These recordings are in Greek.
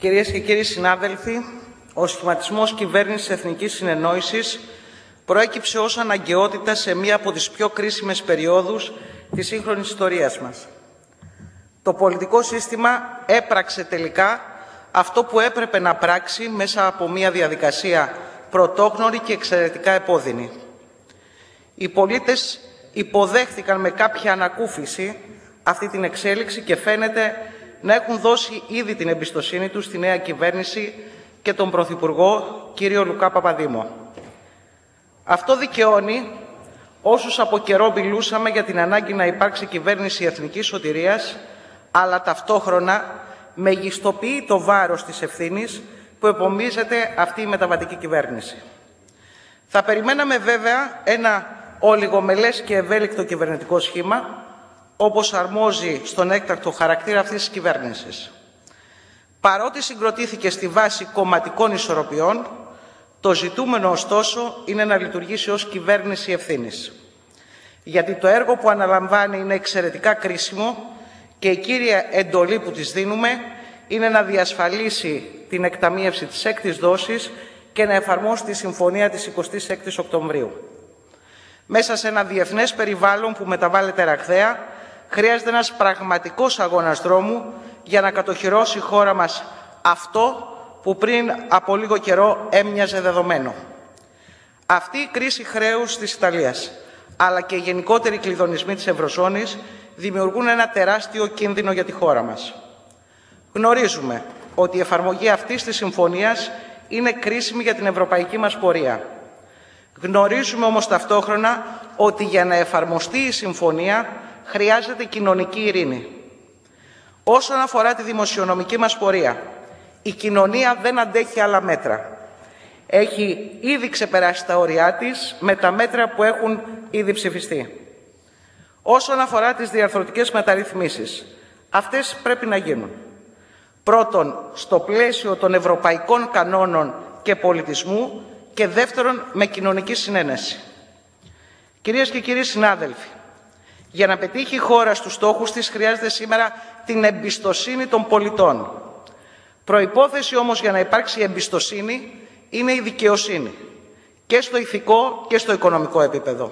Κυρίες και κύριοι συνάδελφοι, ο σχηματισμός κυβέρνησης Εθνικής Συνεννόησης προέκυψε ως αναγκαιότητα σε μία από τις πιο κρίσιμες περιόδους της σύγχρονης ιστορίας μας. Το πολιτικό σύστημα έπραξε τελικά αυτό που έπρεπε να πράξει μέσα από μία διαδικασία πρωτόγνωρη και εξαιρετικά επώδυνη. Οι πολίτες υποδέχθηκαν με κάποια ανακούφιση αυτή την εξέλιξη και φαίνεται να έχουν δώσει ήδη την εμπιστοσύνη τους στη νέα κυβέρνηση και τον Πρωθυπουργό, κύριο Λουκά Παπαδήμο. Αυτό δικαιώνει όσους από καιρό μιλούσαμε για την ανάγκη να υπάρξει κυβέρνηση εθνικής σωτηρίας, αλλά ταυτόχρονα μεγιστοποιεί το βάρος της ευθύνης που επομίζεται αυτή η μεταβατική κυβέρνηση. Θα περιμέναμε βέβαια ένα ολιγομελές και ευέλικτο κυβερνητικό σχήμα, όπως αρμόζει στον έκτακτο χαρακτήρα αυτής της κυβέρνησης. Παρότι συγκροτήθηκε στη βάση κομματικών ισορροπιών, το ζητούμενο ωστόσο είναι να λειτουργήσει ως κυβέρνηση ευθύνης. Γιατί το έργο που αναλαμβάνει είναι εξαιρετικά κρίσιμο και η κύρια εντολή που της δίνουμε είναι να διασφαλίσει την εκταμείευση της έκτης δόσης και να εφαρμόσει τη συμφωνία της 26ης Οκτωβρίου. Μέσα σε ένα διεθνές περιβάλλον που μεταβάλλεται ραγδαία, χρειάζεται ένας πραγματικός αγώνας δρόμου για να κατοχυρώσει η χώρα μας αυτό που πριν από λίγο καιρό έμοιαζε δεδομένο. Αυτή η κρίση χρέους της Ιταλίας, αλλά και οι γενικότεροι κλειδονισμοί της Ευρωζώνης δημιουργούν ένα τεράστιο κίνδυνο για τη χώρα μας. Γνωρίζουμε ότι η εφαρμογή αυτής της συμφωνίας είναι κρίσιμη για την ευρωπαϊκή μας πορεία. Γνωρίζουμε όμως ταυτόχρονα ότι για να εφαρμοστεί η συμφωνία χρειάζεται κοινωνική ειρήνη. Όσον αφορά τη δημοσιονομική μας πορεία, η κοινωνία δεν αντέχει άλλα μέτρα. Έχει ήδη ξεπεράσει τα όρια της με τα μέτρα που έχουν ήδη ψηφιστεί. Όσον αφορά τις διαρθρωτικές μεταρρυθμίσεις, αυτές πρέπει να γίνουν. Πρώτον, στο πλαίσιο των ευρωπαϊκών κανόνων και πολιτισμού και δεύτερον, με κοινωνική συνένεση. Κυρίες και κύριοι συνάδελφοι, για να πετύχει η χώρα στους στόχους της χρειάζεται σήμερα την εμπιστοσύνη των πολιτών. Προϋπόθεση όμως για να υπάρξει εμπιστοσύνη είναι η δικαιοσύνη και στο ηθικό και στο οικονομικό επίπεδο.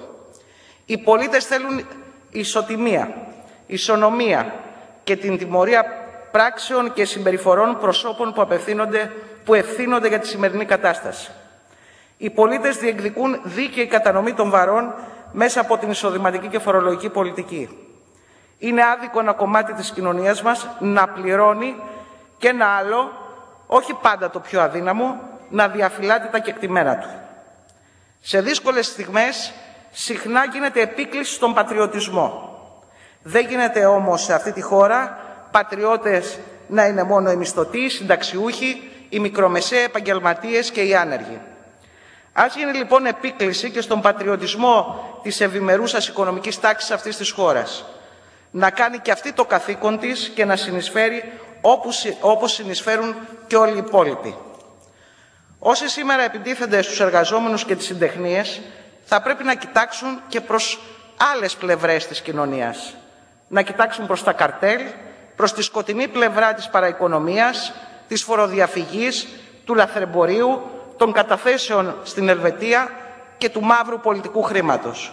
Οι πολίτες θέλουν ισοτιμία, ισονομία και την τιμωρία πράξεων και συμπεριφορών προσώπων που ευθύνονται για τη σημερινή κατάσταση. Οι πολίτες διεκδικούν δίκαιη κατανομή των βαρών μέσα από την εισοδηματική και φορολογική πολιτική. Είναι άδικο ένα κομμάτι της κοινωνίας μας να πληρώνει και ένα άλλο, όχι πάντα το πιο αδύναμο, να διαφυλάτει τα κεκτημένα του. Σε δύσκολες στιγμές συχνά γίνεται επίκληση στον πατριωτισμό. Δεν γίνεται όμως σε αυτή τη χώρα πατριώτες να είναι μόνο οι μισθωτοί, οι συνταξιούχοι, οι μικρομεσαίοι επαγγελματίες και οι άνεργοι. Ας γίνει λοιπόν επίκληση και στον πατριωτισμό της ευημερούσας οικονομικής τάξης αυτής της χώρας. Να κάνει και αυτή το καθήκον της και να συνεισφέρει όπως συνεισφέρουν και όλοι οι υπόλοιποι. Όσοι σήμερα επιτίθενται στους εργαζόμενους και τις συντεχνίες, θα πρέπει να κοιτάξουν και προς άλλες πλευρές της κοινωνίας. Να κοιτάξουν προς τα καρτέλ, προς τη σκοτεινή πλευρά της παραοικονομίας, της φοροδιαφυγής, του λαθρεμπορίου, των καταθέσεων στην Ελβετία και του μαύρου πολιτικού χρήματος.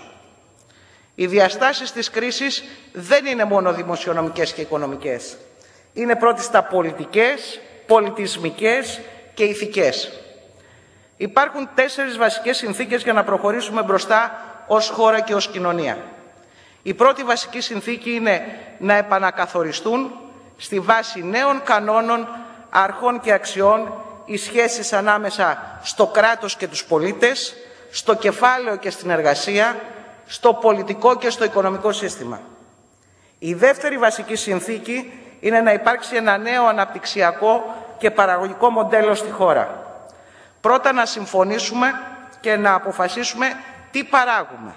Οι διαστάσεις της κρίσης δεν είναι μόνο δημοσιονομικές και οικονομικές. Είναι πρώτιστα πολιτικές, πολιτισμικές και ηθικές. Υπάρχουν 4 βασικές συνθήκες για να προχωρήσουμε μπροστά ως χώρα και ως κοινωνία. Η πρώτη βασική συνθήκη είναι να επανακαθοριστούν στη βάση νέων κανόνων, αρχών και αξιών οι σχέσεις ανάμεσα στο κράτος και τους πολίτες, στο κεφάλαιο και στην εργασία, στο πολιτικό και στο οικονομικό σύστημα. Η δεύτερη βασική συνθήκη είναι να υπάρξει ένα νέο αναπτυξιακό και παραγωγικό μοντέλο στη χώρα. Πρώτα να συμφωνήσουμε και να αποφασίσουμε τι παράγουμε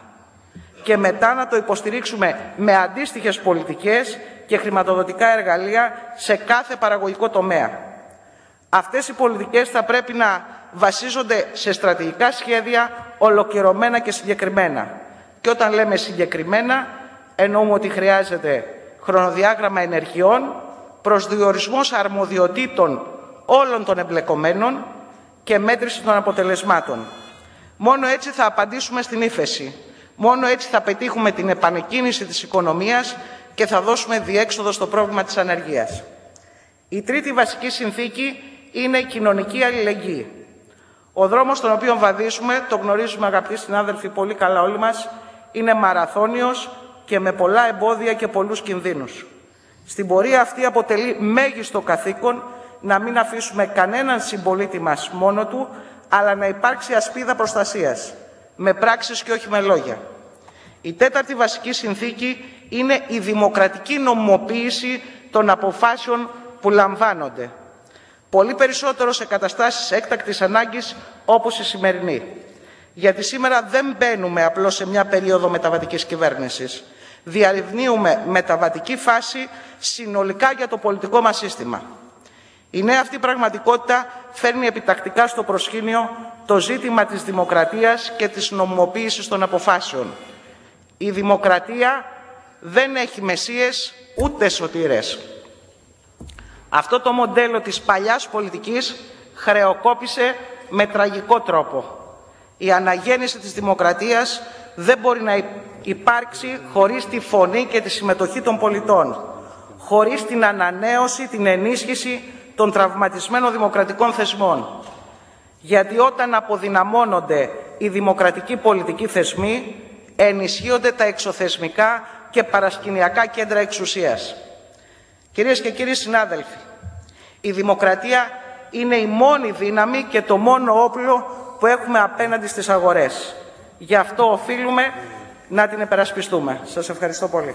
και μετά να το υποστηρίξουμε με αντίστοιχες πολιτικές και χρηματοδοτικά εργαλεία σε κάθε παραγωγικό τομέα. Αυτές οι πολιτικές θα πρέπει να βασίζονται σε στρατηγικά σχέδια ολοκληρωμένα και συγκεκριμένα. Και όταν λέμε συγκεκριμένα, εννοούμε ότι χρειάζεται χρονοδιάγραμμα ενεργειών, προσδιορισμός αρμοδιοτήτων όλων των εμπλεκομένων και μέτρηση των αποτελεσμάτων. Μόνο έτσι θα απαντήσουμε στην ύφεση. Μόνο έτσι θα πετύχουμε την επανεκκίνηση της οικονομίας και θα δώσουμε διέξοδο στο πρόβλημα της ανεργίας. Η τρίτη βασική συνθήκη είναι η κοινωνική αλληλεγγύη. Ο δρόμος τον οποίο βαδίζουμε, το γνωρίζουμε αγαπητοί συνάδελφοι πολύ καλά όλοι μας, είναι μαραθώνιος και με πολλά εμπόδια και πολλούς κινδύνους. Στην πορεία αυτή αποτελεί μέγιστο καθήκον να μην αφήσουμε κανέναν συμπολίτη μας μόνο του, αλλά να υπάρξει ασπίδα προστασίας, με πράξεις και όχι με λόγια. Η τέταρτη βασική συνθήκη είναι η δημοκρατική νομιμοποίηση των αποφάσεων που λαμβάνονται. Πολύ περισσότερο σε καταστάσεις έκτακτης ανάγκης όπως η σημερινή. Γιατί σήμερα δεν μπαίνουμε απλώς σε μια περίοδο μεταβατικής κυβέρνησης. Διαρριγνύουμε μεταβατική φάση συνολικά για το πολιτικό μας σύστημα. Η νέα αυτή πραγματικότητα φέρνει επιτακτικά στο προσκήνιο το ζήτημα της δημοκρατίας και της νομιμοποίησης των αποφάσεων. Η δημοκρατία δεν έχει μεσίες ούτε σωτήρες. Αυτό το μοντέλο της παλιάς πολιτικής χρεοκόπησε με τραγικό τρόπο. Η αναγέννηση της δημοκρατίας δεν μπορεί να υπάρξει χωρίς τη φωνή και τη συμμετοχή των πολιτών, χωρίς την ανανέωση, την ενίσχυση των τραυματισμένων δημοκρατικών θεσμών. Γιατί όταν αποδυναμώνονται οι δημοκρατικοί πολιτικοί θεσμοί, ενισχύονται τα εξωθεσμικά και παρασκηνιακά κέντρα εξουσίας. Κυρίες και κύριοι συνάδελφοι, η δημοκρατία είναι η μόνη δύναμη και το μόνο όπλο που έχουμε απέναντι στις αγορές. Γι' αυτό οφείλουμε να την υπερασπιστούμε. Σας ευχαριστώ πολύ.